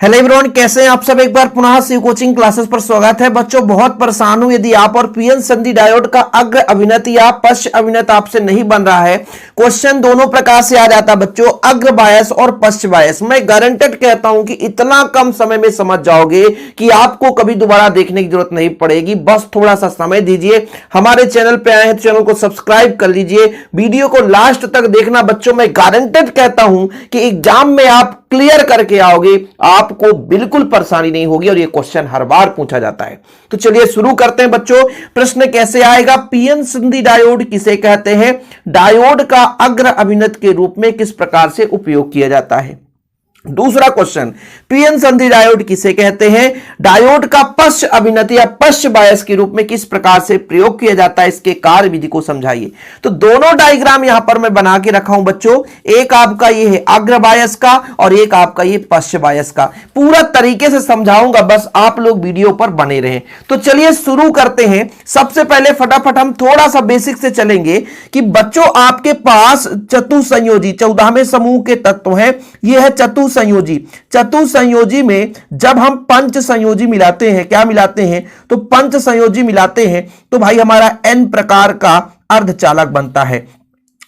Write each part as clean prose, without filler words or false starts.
Hello everyone, कैसे हैं आप सब। एक बार पुनः शिव कोचिंग क्लासेस पर स्वागत है। बच्चों बहुत परेशान हूं यदि आप और पीएन संधि डायोड का अग्र अभिनत या पश्च अभिनत आपसे नहीं बन रहा है। क्वेश्चन दोनों प्रकार से आ जाता है बच्चों, अग्र बायस और पश्च बायस। मैं गारंटेड कहता हूं कि इतना कम समय में समझ जाओगे कि आपको कभी दोबारा देखने की जरूरत नहीं पड़ेगी। बस थोड़ा सा समय दीजिए। हमारे चैनल पे आए हैं तो चैनल को सब्सक्राइब कर लीजिए, वीडियो को लास्ट तक देखना। बच्चों मैं गारंटेड कहता हूं कि एग्जाम में आप क्लियर करके आओगे, आपको बिल्कुल परेशानी नहीं होगी और ये क्वेश्चन हर बार पूछा जाता है। तो चलिए शुरू करते हैं बच्चों। प्रश्न कैसे आएगा, पीएन संधि डायोड किसे कहते हैं, डायोड का अग्र अभिनत के रूप में किस प्रकार से उपयोग किया जाता है। दूसरा क्वेश्चन, पीएन संधि डायोड किसे कहते हैं, डायोड का पश्च अभिनत या पश्च बायस के रूप में किस प्रकार से प्रयोग किया जाता है, इसके कार्य विधि को समझाइए। तो दोनों डायग्राम यहां पर मैं बना के रखा हूं बच्चों, एक आपका ये है अग्र बायस का और एक आपका ये पश्च बायस का। पूरा तरीके से समझाऊंगा, बस आप लोग वीडियो पर बने रहें। तो चलिए शुरू करते हैं। सबसे पहले फटाफट हम थोड़ा सा बेसिक से चलेंगे कि बच्चों आपके पास चतुसंयोजी 14वें समूह के तत्व हैं। यह है चतुसंयोजी। चतुसंयोजी में जब हम पंच संयोजी मिलाते हैं, क्या मिलाते हैं, तो पंच संयोजी मिलाते हैं तो भाई हमारा एन प्रकार का अर्धचालक बनता है।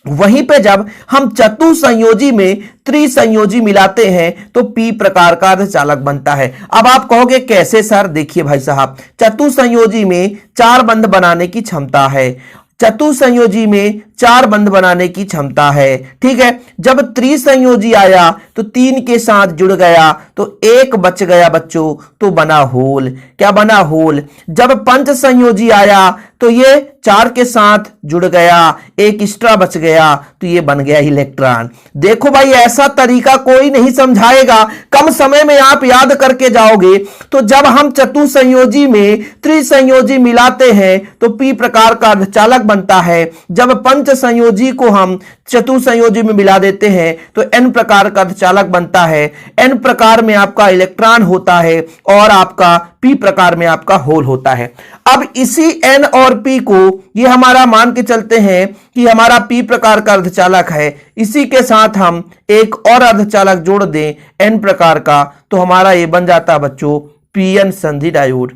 वहीं पे जब हम चतुसंयोजी में त्रिसंयोजी मिलाते हैं तो पी प्रकार का अर्धचालक बनता है। अब आप कहोगे कैसे सर, देखिए भाई साहब, चतुसंयोजी में 4 बंध बनाने की क्षमता है, चतुसंयोजी में 4 बंध बनाने की क्षमता है, ठीक है। जब त्रिसंयोजी आया तो 3 के साथ जुड़ गया तो 1 बच गया बच्चों, तो बना होल। क्या बना, होल। जब पंच संयोजी आया तो ये 4 के साथ जुड़ गया, 1 एक्स्ट्रा बच गया, तो ये बन गया इलेक्ट्रॉन। देखो भाई ऐसा तरीका कोई नहीं समझाएगा, कम समय में आप याद करके जाओगे। तो जब हम चतुसंयोजी में त्रिसंयोजी मिलाते हैं तो पी प्रकार का अर्धचालक बनता है। जब पंच संयोजी को हम चतुसंयोजी में मिला देते हैं तो एन प्रकार का अर्धचालक बनता है। एन प्रकार में आपका इलेक्ट्रॉन होता है और आपका पी प्रकार में आपका होल होता है। अब इसी एन और पी को ये हमारा मान के चलते हैं कि हमारा पी प्रकार का अर्धचालक है, इसी के साथ हम एक और अर्धचालक जोड़ दें एन प्रकार का, तो हमारा ये बन जाता है बच्चों पीएन संधि डायोड।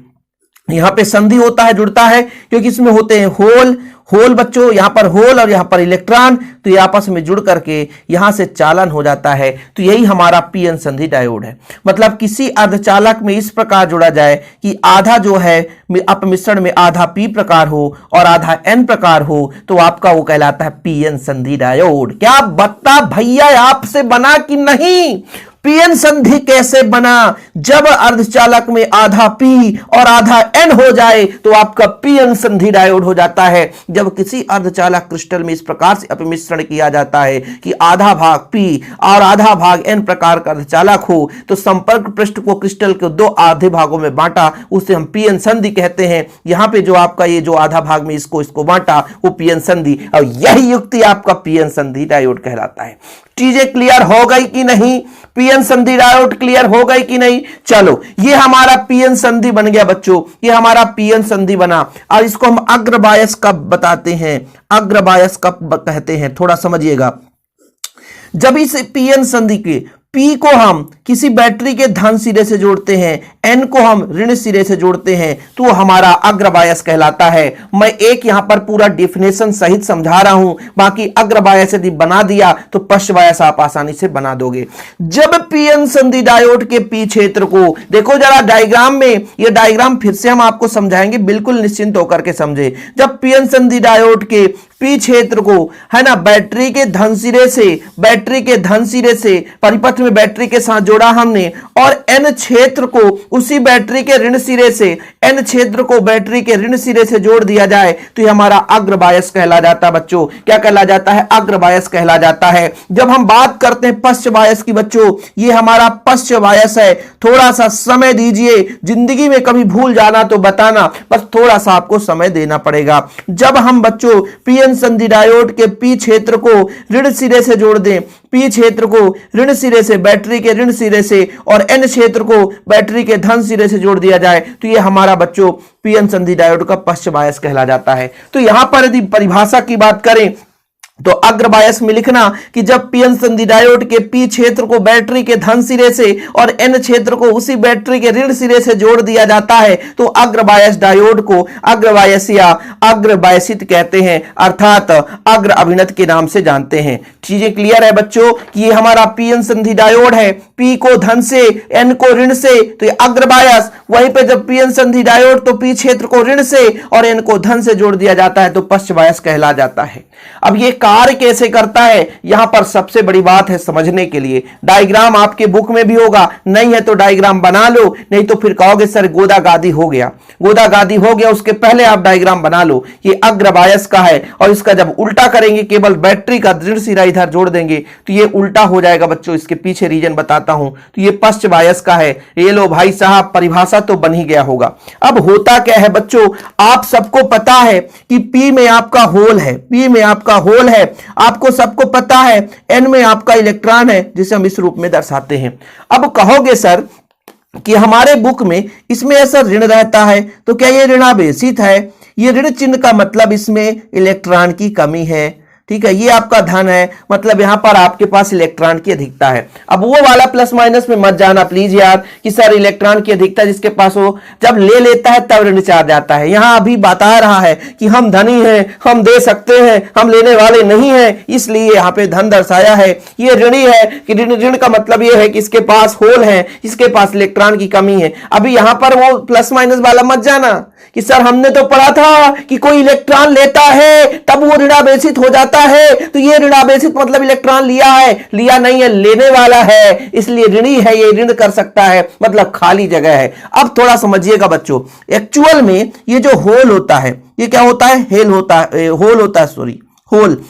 यहां पे संधि होता है, जुड़ता है, क्योंकि इसमें होते हैं होल। होल बच्चों, यहां पर होल और यहां पर इलेक्ट्रॉन, तो ये आपस में जुड़ करके यहां से चालन हो जाता है। तो यही हमारा पीएन संधि डायोड है। मतलब किसी अर्धचालक में इस प्रकार जोड़ा जाए कि आधा जो है अपमिश्रण में आधा पी प्रकार हो और आधा एन प्रकार हो, तो आपका वो कहलाता है पीएन संधि डायोड। क्या बता भैया आपसे बना कि नहीं, पीएन संधि कैसे बना, जब अर्धचालक में आधा पी और आधा एन हो जाए तो आपका पीएन संधि डायोड हो जाता है। जब किसी अर्धचालक क्रिस्टल में इस प्रकार से अपमिश्रण किया जाता है कि आधा भाग पी और आधा भाग एन प्रकार का अर्धचालक हो, तो संपर्क पृष्ठ को क्रिस्टल के 2 आधे भागों में बांटा, उसे हम पीएन संधि कहते हैं। यहां पे जो आपका ये जो आधा भाग में इसको बांटा, वो पीएन संधि, और यही युक्ति आपका पीएन संधि डायोड कहलाता है। चीजें क्लियर हो गई कि नहीं, पीएन संधि डायोड क्लियर हो गई कि नहीं। चलो ये हमारा पीएन संधि बन गया बच्चों, ये हमारा पीएन संधि बना। और इसको हम अग्र बायस कब बताते हैं, अग्र बायस कब कहते हैं, थोड़ा समझिएगा। जब इस पीएन संधि के पी को हम किसी बैटरी के धन सिरे से जोड़ते हैं, एन को हम ऋण सिरे से जोड़ते हैं, तो हमारा अग्र बायस कहलाता है। मैं एक यहां पर पूरा डेफिनेशन सहित समझा रहा हूं, बाकी अग्र बायस यदि बना दिया तो पश्च बायस आप आसानी से बना दोगे। जब पीएन संधि डायोड के पी क्षेत्र को देखो जरा डायग्राम में, ये डायग्राम फिर से हम आपको समझाएंगे, बिल्कुल निश्चिंत होकर के समझे। जब पीएन संधि डायोड के पी क्षेत्र को है ना बैटरी के धन सिरे से परिपथ में बैटरी के साथ जोड़ा हमने, और एन क्षेत्र को उसी बैटरी के ऋण सिरे से, एन क्षेत्र को बैटरी के ऋण सिरे से जोड़ दिया जाए, तो ये हमारा अग्र बायस कहला जाता है बच्चों। क्या कहला जाता है, अग्र बायस कहला जाता है। जब हम बात करते हैं पश्च बायस की बच्चों, ये हमारा पश्च बायस है। थोड़ा सा समय दीजिए, जिंदगी में कभी भूल जाना तो बताना, बस थोड़ा सा आपको समय देना पड़ेगा। जब हम बच्चों पीएन संधि डायोड के पी क्षेत्र को ऋण सिरे से जोड़ दें, पी क्षेत्र को ऋण सिरे से बैटरी के ऋण सिरे से और एन क्षेत्र को बैटरी के धन सिरे से जोड़ दिया जाए, तो ये हमारा बच्चों पीएन संधि डायोड का पश्च बायस कहला जाता है। तो यहां पर यदि परिभाषा की बात करें तो अग्र बायस में लिखना कि जब पीएन संधि डायोड के पी क्षेत्र को बैटरी के धन सिरे से और एन क्षेत्र को उसी बैटरी के ऋण सिरे से जोड़ दिया जाता है तो अग्र बायस डायोड को अग्र बायस या अग्र बायसित कहते हैं, अर्थात अग्र अभिनत के नाम से जानते हैं। चीजें क्लियर है बच्चों कि ये हमारा पीएन संधि डायोड है, पी को धन से एन को ऋण से, तो ये अग्र बायस। वहीं पे जब पीएन संधि डायोड तो पी क्षेत्र को ऋण से और एन को धन से जोड़ दिया जाता है तो पश्च बायस कहला जाता है। अब ये कार्य कैसे करता है, यहां पर सबसे बड़ी बात है समझने के लिए। डायग्राम आपके बुक में भी होगा, नहीं है तो डायग्राम बना लो, नहीं तो फिर कहोगे सर गोदा गादी हो गया। गोदा गादी हो गया उसके पहले आप डायग्राम बना लो। ये अग्र बायस का है और इसका जब उल्टा करेंगे, केवल बैटरी का ऋण सिरा इधर जोड़ देंगे तो ये उल्टा हो जाएगा बच्चों। इसके पीछे रीजन बताता हूं। तो ये पश्च बायस का है। ये लो भाई साहब, परिभाषा तो बन ही गया होगा। अब होता क्या है बच्चों, आप सबको पता है कि पी में आपका होल है, पी में आपका होल है, आपको सबको पता है एन में आपका इलेक्ट्रॉन है, जिसे हम इस रूप में दर्शाते हैं। अब कहोगे सर कि हमारे बुक में इसमें ऐसा ऋण रहता है, तो क्या ये ऋणावेशित है? ये ऋण चिन्ह का मतलब इसमें इलेक्ट्रॉन की कमी है, ठीक है। ये आपका धन है, मतलब यहां पर आपके पास इलेक्ट्रॉन की अधिकता है। अब वो वाला प्लस माइनस में मत जाना प्लीज यार कि सर इलेक्ट्रॉन की अधिकता जिसके पास हो, जब ले लेता है तब ऋण चार्ज आता है। यहां अभी बता रहा है कि हम धनी हैं, हम दे सकते हैं, हम लेने वाले नहीं हैं, इसलिए यहां पे धन दर्शाया है। ये ऋणी है कि ऋण का मतलब ये है कि इसके पास होल है, इसके पास इलेक्ट्रॉन की कमी है। अभी यहां पर वो प्लस माइनस वाला मत जाना कि सर हमने तो पढ़ा था कि कोई इलेक्ट्रॉन लेता है तब वो ऋणावेशित हो जाता है, तो ये ऋणावेशित मतलब इलेक्ट्रॉन लिया है, लिया नहीं है, लेने वाला है, इसलिए ऋणी है, ये ऋण कर सकता है, मतलब खाली जगह है। अब थोड़ा समझिएगा बच्चों, एक्चुअल में ये जो होल होता है, ये क्या होता है? हेल होता है, होल होता है, सॉरी होल।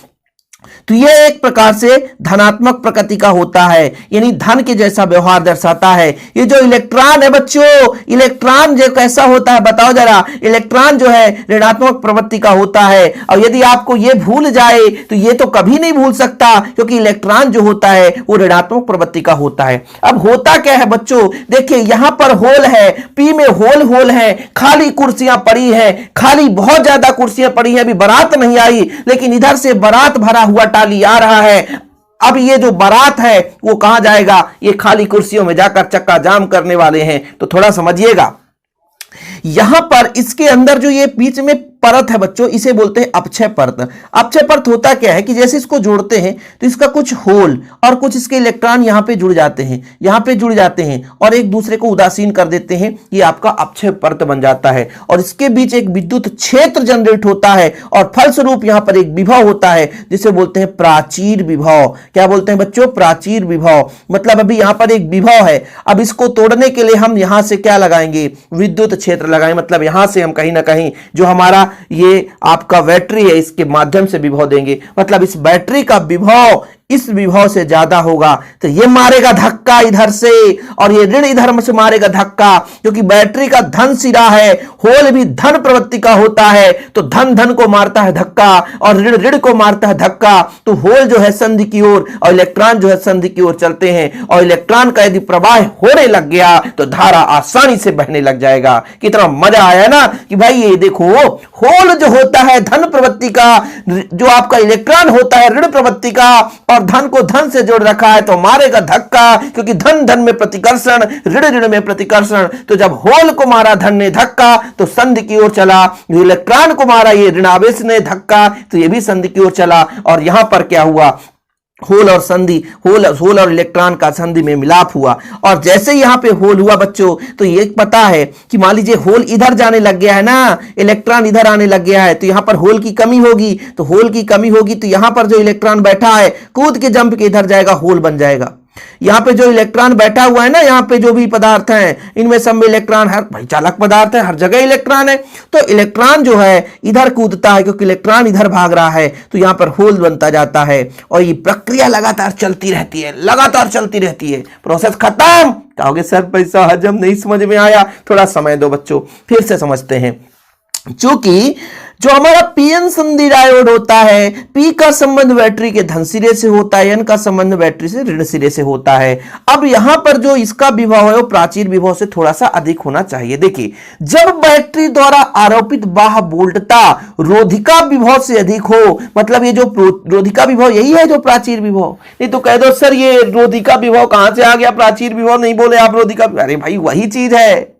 तो यह एक प्रकार से धनात्मक प्रकृति का होता है, यानी धन के जैसा व्यवहार दर्शाता है। ये जो इलेक्ट्रॉन है बच्चों, इलेक्ट्रॉन जो कैसा होता है बताओ जरा? इलेक्ट्रॉन जो है ऋणात्मक प्रवृत्ति का होता है। और यदि आपको ये भूल जाए तो ये तो कभी नहीं भूल सकता, क्योंकि इलेक्ट्रॉन जो होता है वो ऋणात्मक प्रवृत्ति का होता है। अब होता क्या है बच्चों, देखिए यहां पर होल है, पी में होल है, खाली कुर्सियां पड़ी है, खाली बहुत ज्यादा कुर्सियां पड़ी है। अभी बारात नहीं आई, लेकिन इधर से बारात भरा हुआ टाली आ रहा है। अब ये जो बारात है वो कहां जाएगा? ये खाली कुर्सियों में जाकर चक्का जाम करने वाले हैं। तो थोड़ा समझिएगा, यहां पर इसके अंदर जो ये बीच में परत है बच्चों, इसे बोलते हैं अपक्षय परत। अपक्षय परत होता क्या है कि जैसे इसको जोड़ते हैं तो इसका कुछ होल और कुछ इसके इलेक्ट्रॉन यहां पे जुड़ जाते हैं, यहां पे जुड़ जाते हैं और एक दूसरे को उदासीन कर देते हैं। ये आपका अपक्षय परत बन जाता है और इसके बीच एक विद्युत क्षेत्र जनरेट होता है और फलस्वरूप यहां पर एक विभव होता है जिसे बोलते हैं प्राचीर विभव। क्या बोलते हैं बच्चों? प्राचीर विभव। मतलब अभी यहां पर एक विभव है, अब इसको तोड़ने के लिए हम यहां से क्या लगाएंगे? विद्युत क्षेत्र लगाएंगे। मतलब यहां से हम कहीं ना कहीं जो हमारा ये आपका बैटरी है इसके माध्यम से विभव देंगे, मतलब इस बैटरी का विभव इस विभव से ज्यादा होगा तो ये मारेगा धक्का इधर से और ये ऋण इधर से मारेगा धक्का, क्योंकि बैटरी का धन सिरा है, होल भी धन प्रवृत्ति का होता है, तो धन धन को मारता है धक्का और ऋण ऋण को मारता है धक्का। तो होल जो है संधि की ओर और इलेक्ट्रॉन जो है संधि की ओर चलते हैं और इलेक्ट्रॉन का यदि प्रवाह होने लग गया तो धारा आसानी से बहने लग जाएगा। कितना मजा आया ना कि भाई ये देखो, होल जो होता है धन प्रवृत्ति का, जो आपका इलेक्ट्रॉन होता है ऋण प्रवृत्ति का, और धन को धन से जोड़ रखा है तो मारेगा धक्का, क्योंकि धन धन में प्रतिकर्षण, ऋण ऋण में प्रतिकर्षण। तो जब होल को मारा धन ने धक्का तो संधि की ओर चला, इलेक्ट्रॉन को मारा ये ऋणावेश ने धक्का तो ये भी संधि की ओर चला। और यहां पर क्या हुआ? होल और संधि, होल और इलेक्ट्रॉन का संधि में मिलाप हुआ। और जैसे यहां पे होल हुआ बच्चों, तो ये पता है कि मान लीजिए होल इधर जाने लग गया है ना, इलेक्ट्रॉन इधर आने लग गया है, तो यहां पर होल की कमी होगी। तो होल की कमी होगी तो यहां पर जो इलेक्ट्रॉन बैठा है कूद के जंप के इधर जाएगा, होल बन जाएगा। यहां पे जो इलेक्ट्रॉन बैठा हुआ है ना, यहां पे जो भी पदार्थ हैं इनमें सब में इलेक्ट्रॉन, हर भाई चालक पदार्थ है, हर जगह इलेक्ट्रॉन है। तो इलेक्ट्रॉन जो है इधर कूदता है क्योंकि इलेक्ट्रॉन इधर भाग रहा है, तो यहां पर होल बनता जाता है और ये प्रक्रिया लगातार चलती रहती है, लगातार चलती रहती है। प्रोसेस खत्म। कहोगे सर पैसा हजम नहीं समझ में आया, थोड़ा समय दो बच्चों, फिर से समझते हैं। चूंकि जो हमारा पीएन संधि डायोड होता है, पी का संबंध बैटरी के धन सिरे से होता है, एन का संबंध बैटरी से ऋण सिरे से होता है। अब यहां पर जो इसका विभव है वो प्राचीर विभव से थोड़ा सा अधिक होना चाहिए। देखिए, जब बैटरी द्वारा आरोपित बाह्य वोल्टता रोधिका विभव से अधिक हो, मतलब ये जो रोधिका विभव यही है जो प्राचीर विभव। नहीं तो कह दो सर ये रोधिका विभव कहां से आ गया, प्राचीर विभव नहीं बोले आप रोधिका। अरे भाई वही चीज है।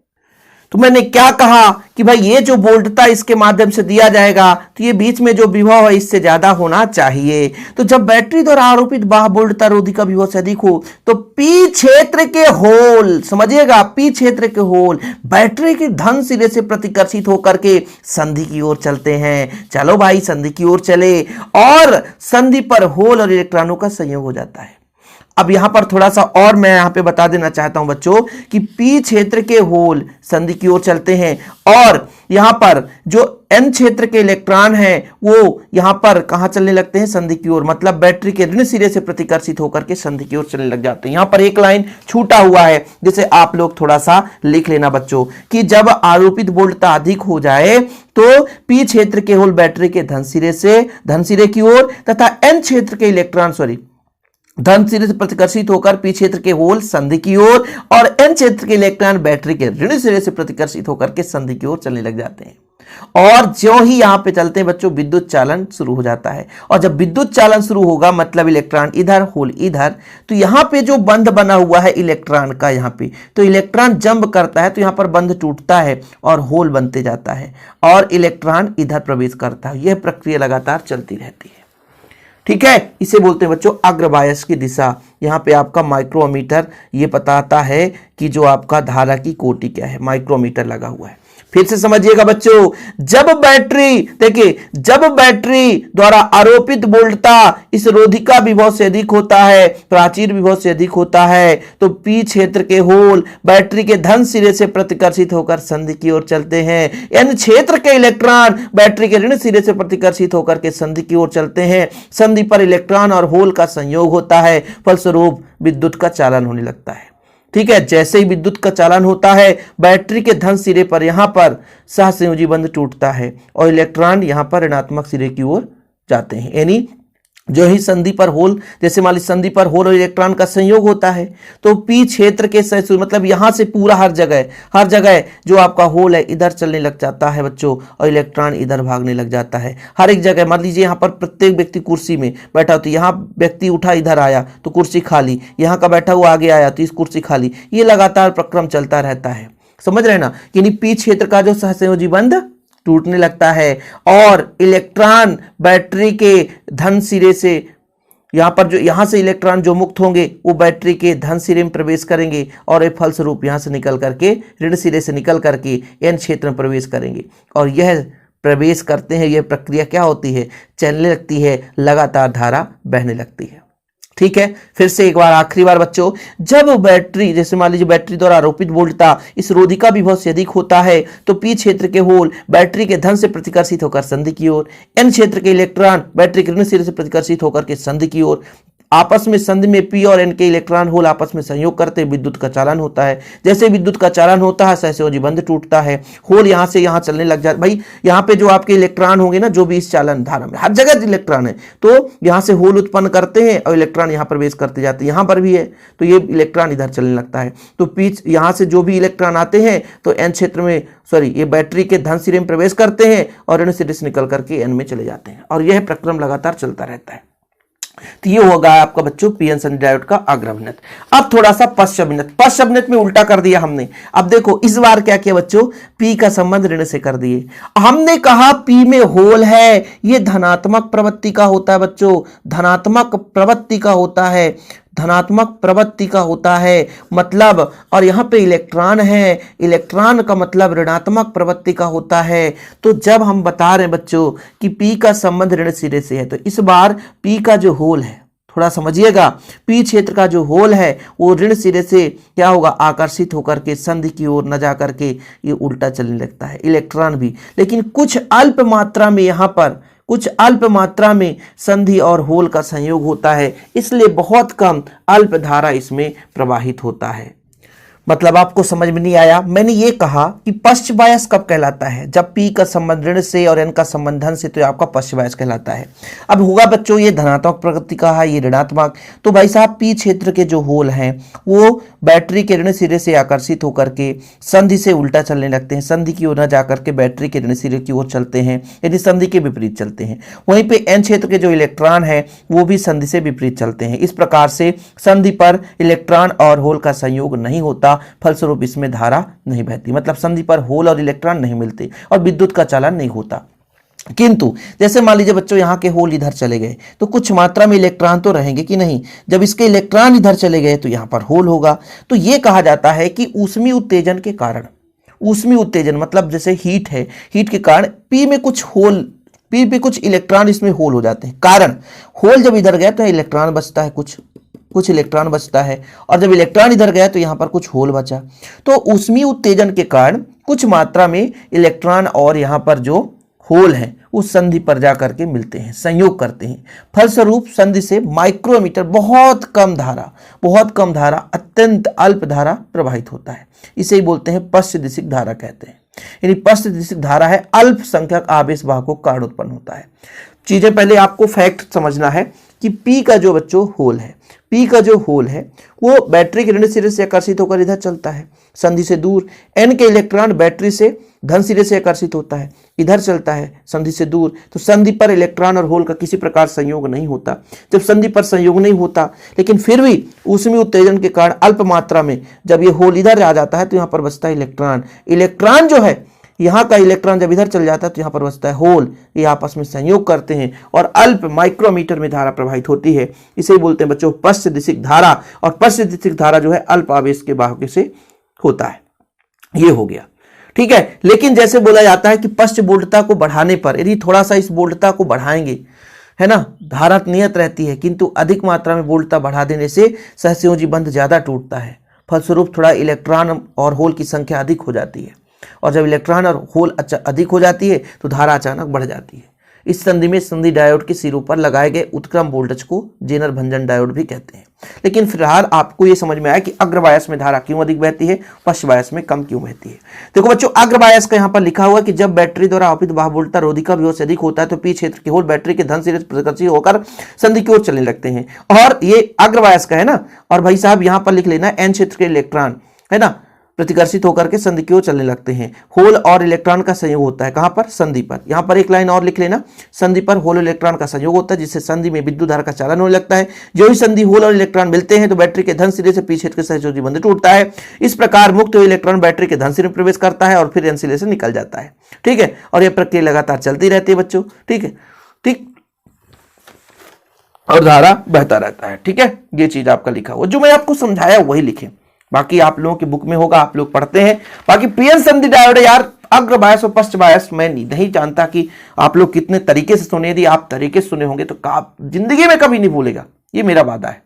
तो मैंने क्या कहा कि भाई ये जो वोल्टता इसके माध्यम से दिया जाएगा तो ये बीच में जो विभव है इससे ज्यादा होना चाहिए। तो जब बैटरी द्वारा आरोपित बाह्य वोल्टता रोधिका विभव से अधिक हो तो पी क्षेत्र के होल, समझिएगा, पी क्षेत्र के होल बैटरी के धन सिरे से प्रतिकर्षित होकर के संधि की ओर चलते हैं। चलो भाई संधि की ओर चले और संधि पर होल और इलेक्ट्रॉनों का संयोग हो जाता है। अब यहां पर थोड़ा सा और मैं यहां पे बता देना चाहता हूं बच्चों कि पी क्षेत्र के होल संधि की ओर चलते हैं और यहां पर जो एन क्षेत्र के इलेक्ट्रॉन हैं वो यहां पर कहां चलने लगते हैं, संधि की ओर, मतलब बैटरी के ऋण सिरे से प्रतिकर्षित होकर के संधि की ओर चलने लग जाते हैं। यहां पर एक लाइन छूटा हुआ है जिसे आप लोग थोड़ा सा लिख लेना बच्चों कि जब आरोपित वोल्टता अधिक हो जाए तो पी क्षेत्र के होल बैटरी के धन सिरे की ओर तथा एन क्षेत्र के इलेक्ट्रॉन धन सिरे से प्रतिकर्षित होकर पी क्षेत्र के होल संधि की ओर और एन क्षेत्र के इलेक्ट्रॉन बैटरी के ऋण सिरे से प्रतिकर्षित होकर के संधि की ओर चलने लग जाते हैं। और जो ही यहां पे चलते हैं बच्चों विद्युत चालन शुरू हो जाता है। और जब विद्युत चालन शुरू होगा मतलब इलेक्ट्रॉन इधर होल इधर, तो यहां पे जो बंध बना हुआ है इलेक्ट्रॉन का यहाँ पे, तो इलेक्ट्रॉन जंप करता है तो यहां पर बंध टूटता है और होल बनते जाता है और इलेक्ट्रॉन इधर प्रवेश करता है। यह प्रक्रिया लगातार चलती रहती है। ठीक है, इसे बोलते हैं बच्चों अग्रबायस की दिशा। यहाँ पे आपका माइक्रोमीटर ये बताता है कि जो आपका धारा की कोटि क्या है, माइक्रोमीटर लगा हुआ है। फिर से समझिएगा बच्चों, जब बैटरी, देखिए, जब बैटरी द्वारा आरोपित वोल्टता इस रोधिका विभव से अधिक होता है, प्राचीर विभव से अधिक होता है, तो पी क्षेत्र के होल बैटरी के धन सिरे से प्रतिकर्षित होकर संधि की ओर चलते हैं। एन क्षेत्र के इलेक्ट्रॉन बैटरी के ऋण सिरे से प्रतिकर्षित होकर के संधि की ओर चलते हैं। संधि पर इलेक्ट्रॉन और होल का संयोग होता है, फलस्वरूप विद्युत का चालन होने लगता है। ठीक है, जैसे ही विद्युत का चालन होता है बैटरी के धन सिरे पर यहां पर सहसंयोजी बंध टूटता है और इलेक्ट्रॉन यहां पर ऋणात्मक सिरे की ओर जाते हैं। यानी जो ही संधि पर होल, जैसे मान लीजिए संधि पर होल और इलेक्ट्रॉन का संयोग होता है तो पी क्षेत्र के मतलब यहां से पूरा हर जगह जो आपका होल है इधर चलने लग जाता है बच्चों और इलेक्ट्रॉन इधर भागने लग जाता है। हर एक जगह मान लीजिए यहाँ पर प्रत्येक व्यक्ति कुर्सी में बैठा हो तो यहाँ व्यक्ति उठा इधर आया तो कुर्सी खाली, यहाँ का बैठा हुआ आगे आया तो इस कुर्सी खाली। ये लगातार प्रक्रम चलता रहता है, समझ रहे ना। यानी पी क्षेत्र का जो सहसंयोजी बंध टूटने लगता है और इलेक्ट्रॉन बैटरी के धन सिरे से यहां से इलेक्ट्रॉन जो मुक्त होंगे वो बैटरी के धन सिरे में प्रवेश करेंगे और ये फलस्वरूप यहां से निकल करके ऋण सिरे से निकल करके एन क्षेत्र में प्रवेश करेंगे और यह प्रवेश करते हैं। यह प्रक्रिया क्या होती है, चलने लगती है, लगातार धारा बहने लगती है। ठीक है, फिर से एक बार आखिरी बार बच्चों, जब बैटरी, जैसे मान लीजिए बैटरी द्वारा आरोपित वोल्टता इस रोधिका विभव से अधिक होता है तो पी क्षेत्र के होल बैटरी के धन से प्रतिकर्षित होकर संधि की ओर, एन क्षेत्र के इलेक्ट्रॉन बैटरी के ऋण सिरे से प्रतिकर्षित होकर के संधि की ओर, आपस में संधि में पी और एन के इलेक्ट्रॉन होल आपस में संयोग करते विद्युत का चालन होता है। जैसे विद्युत का चालन होता है सहसंयोजी बंध टूटता है, होल यहां से यहां चलने लग जाता है। भाई यहां पे जो आपके इलेक्ट्रॉन होंगे ना, जो भी इस चालन धारा में हर जगह इलेक्ट्रॉन है तो यहां से होल उत्पन्न करते हैं और इलेक्ट्रॉन यहां प्रवेश करते जाते हैं। यहां पर भी है तो ये इलेक्ट्रॉन इधर चलने लगता है तो पी यहां से जो भी इलेक्ट्रॉन आते हैं तो एन क्षेत्र में ये बैटरी के धन सिरे में प्रवेश करते हैं और ऋण सिरे से निकल करके एन में चले जाते हैं और यह प्रक्रम लगातार चलता रहता है। तो ये होगा आपका बच्चों पीएन संधि डायोड का अग्रअभिनत। अब थोड़ा सा पश्च अभिनत में उल्टा कर दिया हमने। अब देखो इस बार क्या किया बच्चों, पी का संबंध ऋण से कर दिए। हमने कहा पी में होल है, ये धनात्मक प्रवृत्ति का होता है बच्चों, धनात्मक प्रवृत्ति का होता है, धनात्मक प्रवृत्ति का होता है मतलब, और यहाँ पे इलेक्ट्रॉन है, इलेक्ट्रॉन का मतलब ऋणात्मक प्रवृत्ति का होता है। तो जब हम बता रहे हैं बच्चों कि पी का संबंध ऋण सिरे से है तो इस बार पी का जो होल है, थोड़ा समझिएगा, पी क्षेत्र का जो होल है वो ऋण सिरे से क्या होगा, आकर्षित होकर के संधि की ओर न जा करके ये उल्टा चलने लगता है, इलेक्ट्रॉन भी। लेकिन कुछ अल्प मात्रा में यहाँ पर कुछ अल्प मात्रा में संधि और होल का संयोग होता है, इसलिए बहुत कम अल्प धारा इसमें प्रवाहित होता है। मतलब आपको समझ में नहीं आया। मैंने ये कहा कि पश्च बायस कब कहलाता है, जब P का संबंध ऋण से और N का संबंध धन से, तो ये आपका पश्च बायस कहलाता है। अब होगा बच्चों ये धनात्मक प्रकृति का है, ये ऋणात्मक, तो भाई साहब P क्षेत्र के जो होल हैं वो बैटरी के ऋण सिरे से आकर्षित होकर के संधि से उल्टा चलने लगते हैं, संधि की ओर न जाकर के बैटरी के ऋण सिरे की ओर चलते हैं, यानी संधि के विपरीत चलते हैं। वहीं पे N क्षेत्र के जो इलेक्ट्रॉन है वो भी संधि से विपरीत चलते हैं। इस प्रकार से संधि पर इलेक्ट्रॉन और होल का संयोग नहीं होता, फलस्वरूप इसमें धारा नहीं बहती। मतलब संधि पर होल और इलेक्ट्रॉन नहीं मिलते और विद्युत का चालन नहीं होता। किंतु जैसे मान लीजिए बच्चों यहाँ के होल इधर चले गए तो कुछ मात्रा में इलेक्ट्रॉन तो रहेंगे कि नहीं, जब इसके इलेक्ट्रॉन इधर चले गए तो यहाँ पर होल होगा। तो ये कहा जाता है कि ऊष्मीय उत्तेजन के कारण, ऊष्मीय उत्तेजन मतलब जैसे हीट है, हीट के कारण P में कुछ होल, P पे कुछ इलेक्ट्रॉन इसमें होल हो जाते हैं। कारण होल जब इधर गया तो इलेक्ट्रॉन बचता है, कुछ इलेक्ट्रॉन बचता है, और जब इलेक्ट्रॉन इधर गया तो यहाँ पर कुछ होल बचा। तो ऊष्मीय उत्तेजन के कारण कुछ मात्रा में इलेक्ट्रॉन और यहाँ पर जो होल हैं उस संधि पर जाकर के मिलते हैं, संयोग करते हैं। फलस्वरूप संधि से माइक्रोमीटर, बहुत कम धारा, अत्यंत अल्प धारा प्रवाहित होता है। इसे ही बोलते हैं पश्च दिशिक धारा कहते हैं। यानी पश्च दिशिक धारा है अल्प संख्यक आवेश वाहकों के कारण उत्पन्न होता है। चीजें पहले आपको फैक्ट समझना है कि P का जो बच्चों होल है, P का जो होल है वो बैटरी के ऋण सिरे से आकर्षित होकर इधर चलता है संधि से दूर। N के इलेक्ट्रॉन बैटरी से धन सिरे से आकर्षित होता है, इधर चलता है संधि से दूर। तो संधि पर इलेक्ट्रॉन और होल का किसी प्रकार संयोग नहीं होता। जब संधि पर संयोग नहीं होता लेकिन फिर भी ऊष्मीय उत्तेजन के कारण अल्प मात्रा में जब ये होल इधर आ जाता है तो यहाँ पर बचता है इलेक्ट्रॉन। इलेक्ट्रॉन जो है, यहाँ का इलेक्ट्रॉन जब इधर चल जाता है तो यहाँ पर बचता है होल। ये आपस में संयोग करते हैं और अल्प माइक्रोमीटर में धारा प्रवाहित होती है। इसे ही बोलते हैं बच्चों पश्च दिशिक धारा। और पश्च दिशिक धारा जो है अल्प आवेश के वाहकों से होता है। ये हो गया, ठीक है। लेकिन जैसे बोला जाता है कि पश्च बोल्टता को बढ़ाने पर, यदि थोड़ा सा इस बोल्टता को बढ़ाएंगे, है ना, धारा नियत रहती है, किंतु अधिक मात्रा में बोल्टता बढ़ा देने से सहसंयोजी बंध ज्यादा टूटता है। फलस्वरूप थोड़ा इलेक्ट्रॉन और होल की संख्या अधिक हो जाती है, और जब इलेक्ट्रॉन और होल अधिक हो जाती है तो धारा अचानक बढ़ जाती है। इस संधि में संधि डायोड के सिरों पर लगाए गए उत्क्रम वोल्टेज को जेनर भंजन डायोड भी कहते हैं। लेकिन फिलहाल आपको यह समझ में आया कि अग्रबायस में धारा क्यों अधिक बहती है, पश्च बायस में कम क्यों बहती है। देखो बच्चों, अग्रबायस का यहाँ पर लिखा हुआ कि जब बैटरी द्वारा आपूर्ति वाहक वोल्टता रोधिका विभव से अधिक होता है तो P क्षेत्र के होल बैटरी के धन सिरे से आकर्षित होकर संधि की ओर चलने लगते हैं। और ये अग्रबायस का है ना। और भाई साहब यहाँ पर लिख लेना N क्षेत्र के इलेक्ट्रॉन, है ना, प्रतिकर्षित होकर के संधि की ओर चलने लगते हैं। होल और इलेक्ट्रॉन का संयोग होता है, कहां पर, संधि पर। यहां पर एक लाइन और लिख लेना, संधि पर होल और इलेक्ट्रॉन का संयोग होता है जिससे संधि में विद्युत धारा का चालन होने लगता है। जो ही संधि होल और इलेक्ट्रॉन मिलते हैं तो बैटरी के धन सिरे से P क्षेत्र के सहसंयोजी बंध टूटता है। इस प्रकार मुक्त हुए इलेक्ट्रॉन बैटरी के धन सिरे में प्रवेश करता है और फिर N सिरे से निकल जाता है, ठीक है। और यह प्रक्रिया लगातार चलती रहती है बच्चों, ठीक है, ठीक, और धारा बहता रहता है, ठीक है। ये चीज आपका लिखा हुआ, जो मैं आपको समझाया वही लिखे, बाकी आप लोगों की बुक में होगा, आप लोग पढ़ते हैं। बाकी पीएन संधि डायोड यार, अग्र बायस और पश्च बायस मैं नहीं जानता कि आप लोग कितने तरीके से सुने। यदि आप तरीके से सुने होंगे तो आप जिंदगी में कभी नहीं भूलेगा, ये मेरा वादा है।